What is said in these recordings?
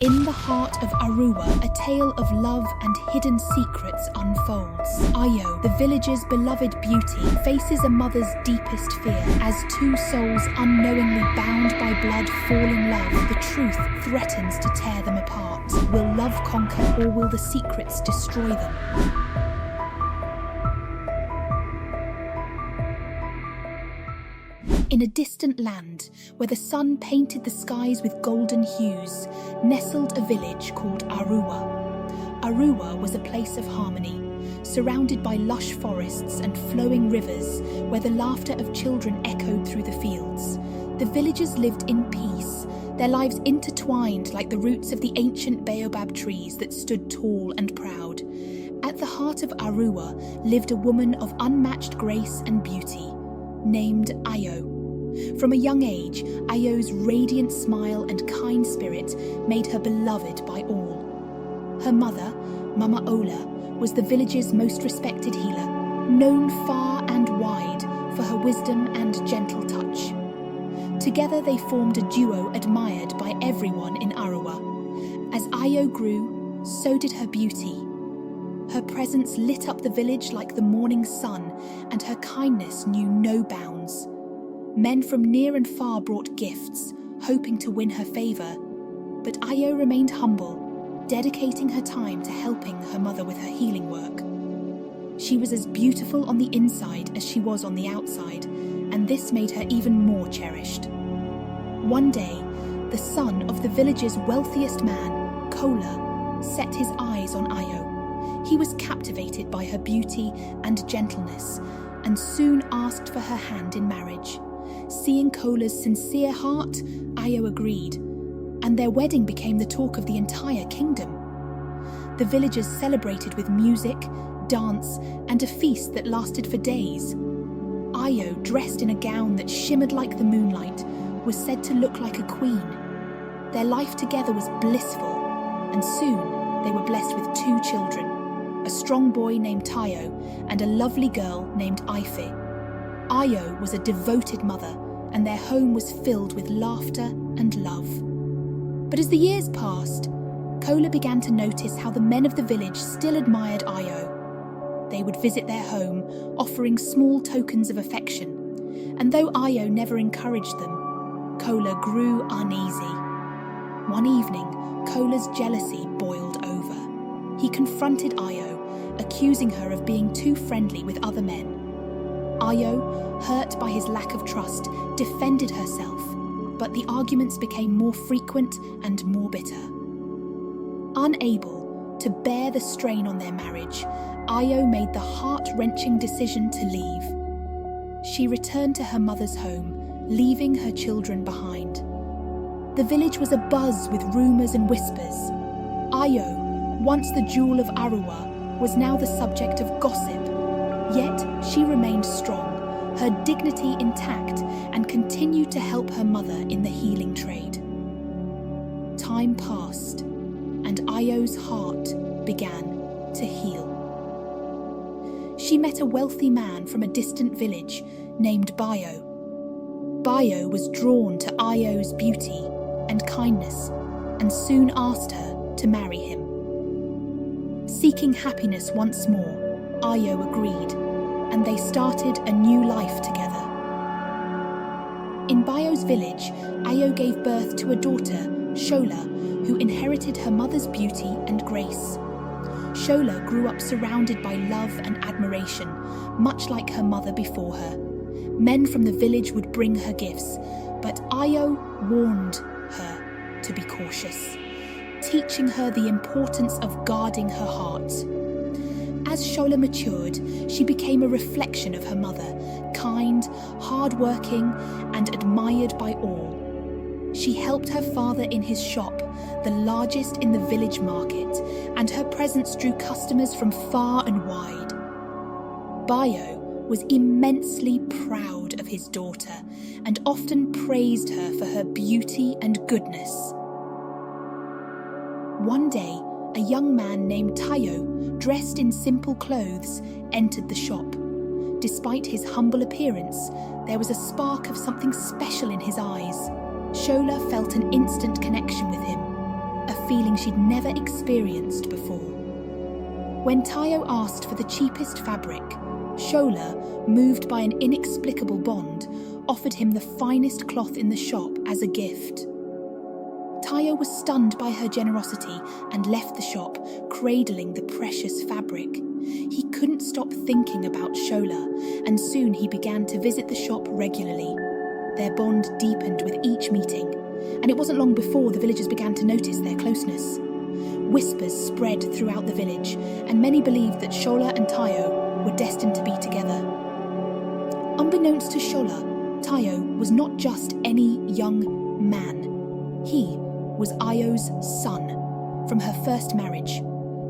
In the heart of Aruwa, a tale of love and hidden secrets unfolds. Ayo, the village's beloved beauty, faces a mother's deepest fear. As two souls unknowingly bound by blood fall in love, the truth threatens to tear them apart. Will love conquer, or will the secrets destroy them? In a distant land, where the sun painted the skies with golden hues, nestled a village called Aruwa. Aruwa was a place of harmony, surrounded by lush forests and flowing rivers, where the laughter of children echoed through the fields. The villagers lived in peace, their lives intertwined like the roots of the ancient baobab trees that stood tall and proud. At the heart of Aruwa lived a woman of unmatched grace and beauty, named Ayo. From a young age, Ayo's radiant smile and kind spirit made her beloved by all. Her mother, Mama Ola, was the village's most respected healer, known far and wide for her wisdom and gentle touch. Together they formed a duo admired by everyone in Aruwa. As Ayo grew, so did her beauty. Her presence lit up the village like the morning sun, and her kindness knew no bounds. Men from near and far brought gifts, hoping to win her favour, but Ayo remained humble, dedicating her time to helping her mother with her healing work. She was as beautiful on the inside as she was on the outside, and this made her even more cherished. One day, the son of the village's wealthiest man, Kola, set his eyes on Ayo. He was captivated by her beauty and gentleness, and soon asked for her hand in marriage. Seeing Kola's sincere heart, Ayo agreed, and their wedding became the talk of the entire kingdom. The villagers celebrated with music, dance, and a feast that lasted for days. Ayo, dressed in a gown that shimmered like the moonlight, was said to look like a queen. Their life together was blissful, and soon they were blessed with 2 children, a strong boy named Tayo and a lovely girl named Ife. Ayo was a devoted mother, and their home was filled with laughter and love. But as the years passed, Kola began to notice how the men of the village still admired Ayo. They would visit their home, offering small tokens of affection, and though Ayo never encouraged them, Kola grew uneasy. One evening, Kola's jealousy boiled over. He confronted Ayo, accusing her of being too friendly with other men. Ayo, hurt by his lack of trust, defended herself, but the arguments became more frequent and more bitter. Unable to bear the strain on their marriage, Ayo made the heart-wrenching decision to leave. She returned to her mother's home, leaving her children behind. The village was abuzz with rumours and whispers. Ayo, once the jewel of Aruwa, was now the subject of gossip. Yet she remained strong, her dignity intact, and continued to help her mother in the healing trade. Time passed, and Ayo's heart began to heal. She met a wealthy man from a distant village named Bayo. Bayo was drawn to Ayo's beauty and kindness, and soon asked her to marry him. Seeking happiness once more, Ayo agreed, and they started a new life together. In Bayo's village, Ayo gave birth to a daughter, Shola, who inherited her mother's beauty and grace. Shola grew up surrounded by love and admiration, much like her mother before her. Men from the village would bring her gifts, but Ayo warned her to be cautious, teaching her the importance of guarding her heart. As Shola matured, she became a reflection of her mother, kind, hard-working, and admired by all. She helped her father in his shop, the largest in the village market, and her presence drew customers from far and wide. Bayo was immensely proud of his daughter and often praised her for her beauty and goodness. One day, a young man named Tayo, dressed in simple clothes, entered the shop. Despite his humble appearance, there was a spark of something special in his eyes. Shola felt an instant connection with him. A feeling she'd never experienced before. When Tayo asked for the cheapest fabric, Shola, moved by an inexplicable bond, offered him the finest cloth in the shop as a gift. Tayo was stunned by her generosity and left the shop, cradling the precious fabric. He couldn't stop thinking about Shola, and soon he began to visit the shop regularly. Their bond deepened with each meeting, and it wasn't long before the villagers began to notice their closeness. Whispers spread throughout the village, and many believed that Shola and Tayo were destined to be together. Unbeknownst to Shola, Tayo was not just any young man. He was Ayo's son from her first marriage.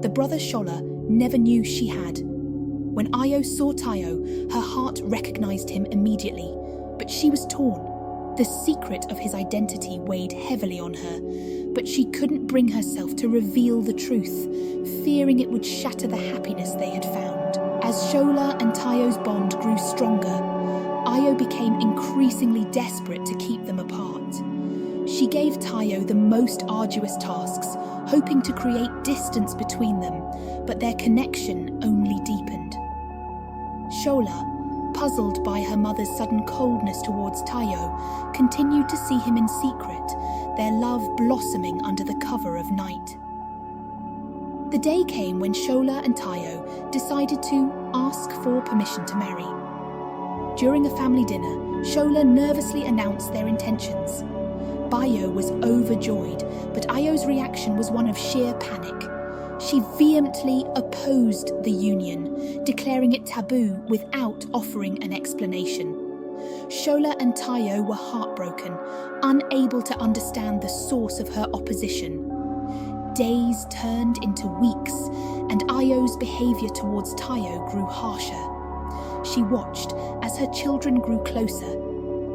The brother Shola never knew she had. When Ayo saw Tayo, her heart recognized him immediately, but she was torn. The secret of his identity weighed heavily on her, but she couldn't bring herself to reveal the truth, fearing it would shatter the happiness they had found. As Shola and Tayo's bond grew stronger, Ayo became increasingly desperate to keep them apart. She gave Tayo the most arduous tasks, hoping to create distance between them, but their connection only deepened. Shola, puzzled by her mother's sudden coldness towards Tayo, continued to see him in secret, their love blossoming under the cover of night. The day came when Shola and Tayo decided to ask for permission to marry. During a family dinner, Shola nervously announced their intentions. Bayo was overjoyed, but Ayo's reaction was one of sheer panic. She vehemently opposed the union, declaring it taboo without offering an explanation. Shola and Tayo were heartbroken, unable to understand the source of her opposition. Days turned into weeks, and Ayo's behaviour towards Tayo grew harsher. She watched as her children grew closer,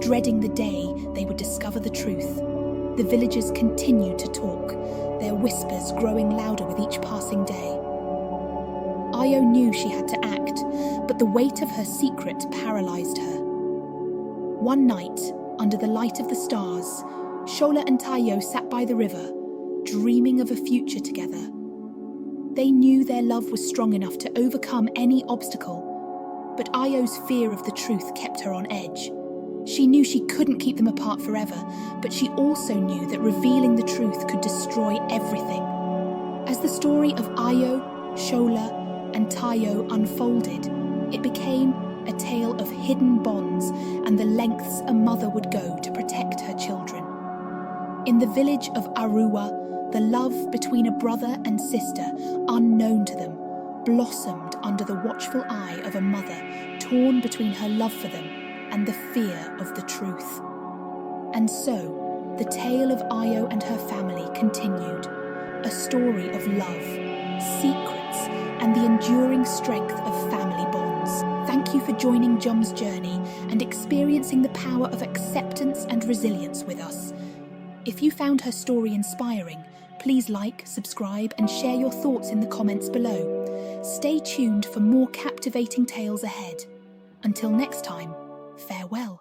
dreading the day they would discover the truth. The villagers continued to talk, their whispers growing louder with each passing day. Ayo knew she had to act, but the weight of her secret paralysed her. One night, under the light of the stars, Shola and Tayo sat by the river, dreaming of a future together. They knew their love was strong enough to overcome any obstacle, but Ayo's fear of the truth kept her on edge. She knew she couldn't keep them apart forever, but she also knew that revealing the truth could destroy everything. As the story of Ayo, Shola, and Tayo unfolded, it became a tale of hidden bonds and the lengths a mother would go to protect her children. In the village of Aruwa, the love between a brother and sister, unknown to them, blossomed under the watchful eye of a mother torn between her love for them and the fear of the truth. And so, the tale of Ayo and her family continued, a story of love, secrets, and the enduring strength of family bonds. Thank you for joining Jum's journey and experiencing the power of acceptance and resilience with us. If you found her story inspiring, please like, subscribe, and share your thoughts in the comments below. Stay tuned for more captivating tales ahead. Until next time, farewell.